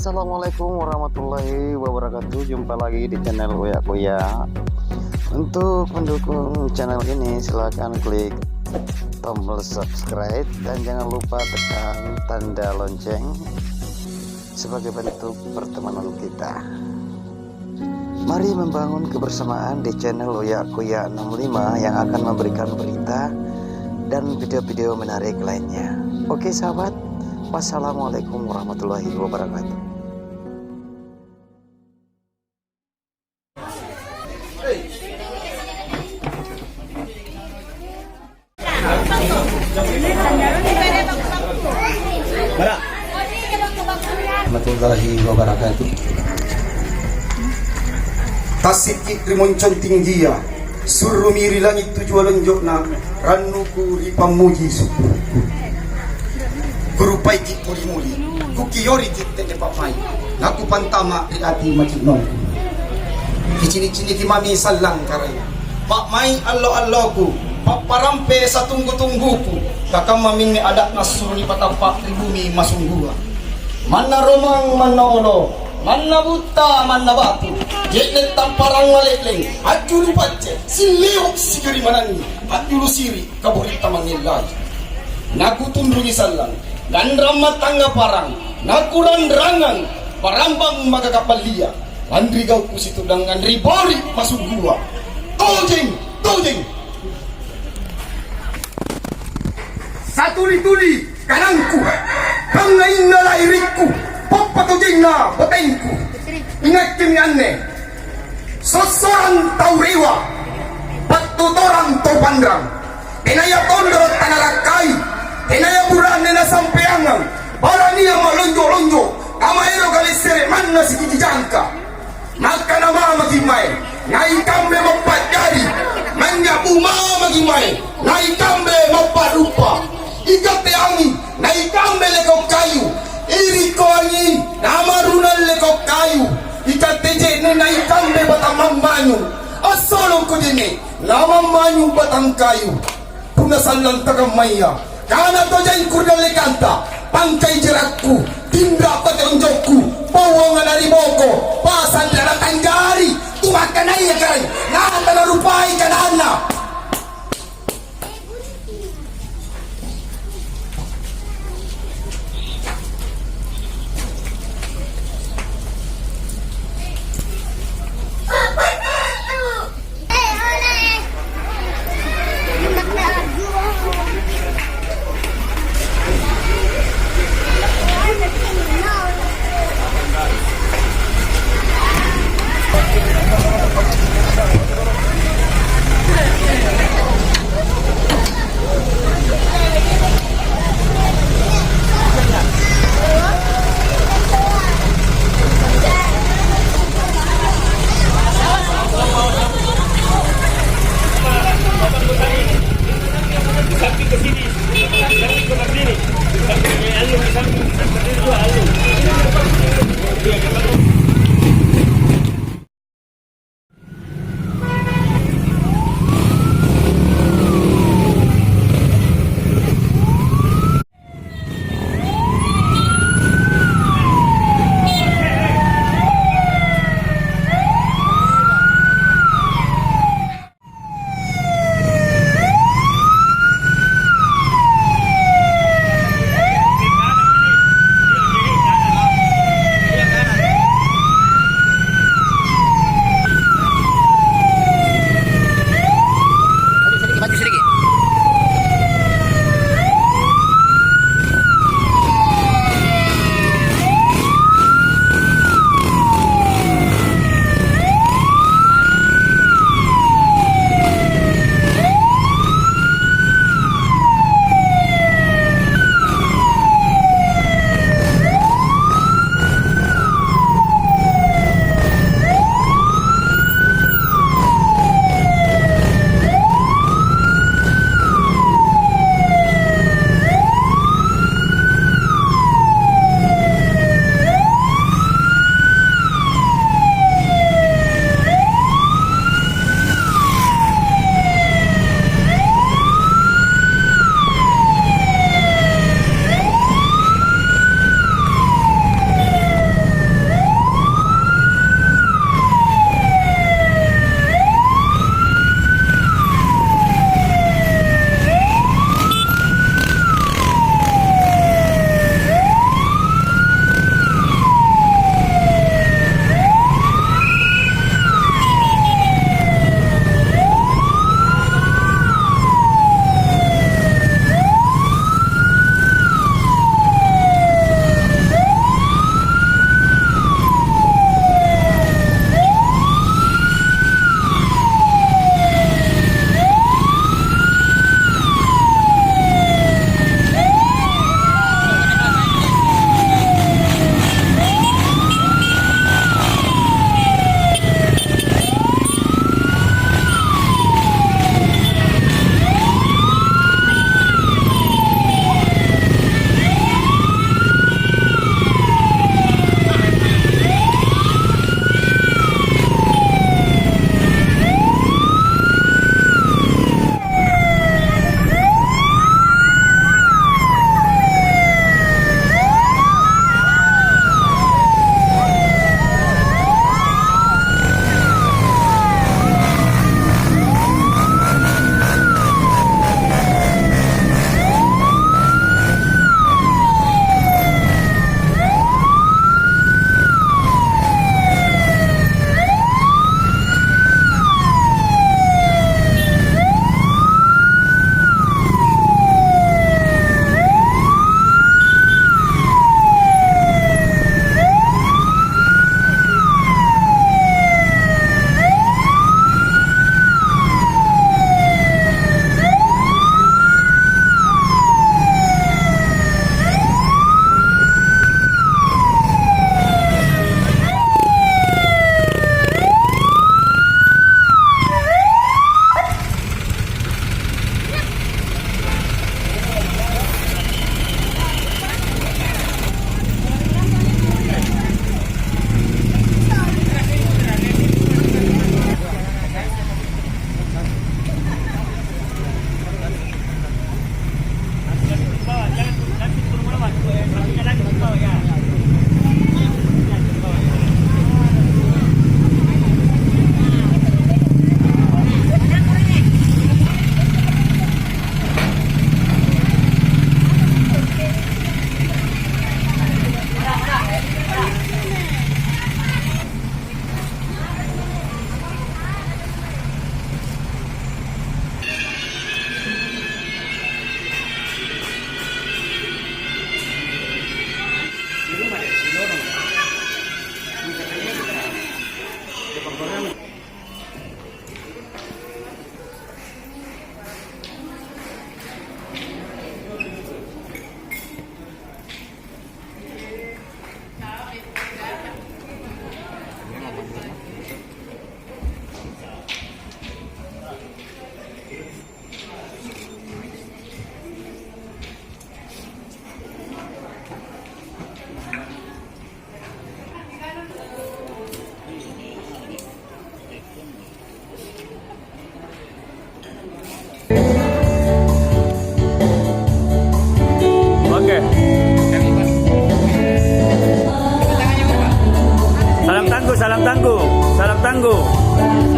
Assalamualaikum warahmatullahi wabarakatuh. Jumpa lagi di channel Uya Kuya. Untuk mendukung channel ini silahkan klik tombol subscribe dan jangan lupa tekan tanda lonceng sebagai bentuk pertemanan kita. Mari membangun kebersamaan di channel Uya Kuya 65 yang akan memberikan berita dan video-video menarik lainnya. Oke sahabat, wassalamualaikum warahmatullahi wabarakatuh. Warahmatullahi wabarakatuh. Tasik rimoncon tinggi ya, suruh miri langit tujuan lonjokna, ranuku ripamuji suku. Guru paiki muli-muli, kukiyori jitte papai, naku pantama riati macinon. Kicini-cini kimami salang karay, pak mai allo-alloku, pak parampe sa tunggu-tungguku, kakam mamin adak nasuri patapak ribumi masunggua. Mana romang, mana olo, mana buta, mana batu. Jeknet tamparang malekleng, ajulu pace, siliok sikari manani, ajulu siri, kaburita mangilai. Naku tundungi salang, gandram matangga parang, naku randrangan, parambang magakapalia. Andri gau kusitu dengan ribori masuk gua. Tojeng, tojeng. Satuli-tuli, kanangku. Pangain na lairiku, papatojeng na batengku. Ingat kami aneh, sosoran tau rewa, patutoran tau pandrang. Tenaya tondor tanarakai, tenaya burane na sampeangang, barania malonjo-lonjo, kamaero kalisere manna sikiji jangka. Maka nama magimay, naikambe mapajari, manya buma magimay, naikambe maparupa. Igate angin, naikambe lekok kayu, iri ko angin, namarunan lekok kayu. Ikate ne naikambe batang mamanyu, asolo ko dine, namamanyu batang kayu. Punasalan tagamaya, kana to jan kurda lekanta, pangkay jerakku, tindra patonjokku, bawangan dari boko, pasan darah tanggari, tumakan aja kan, nata na rupai kanana. salam tangguh.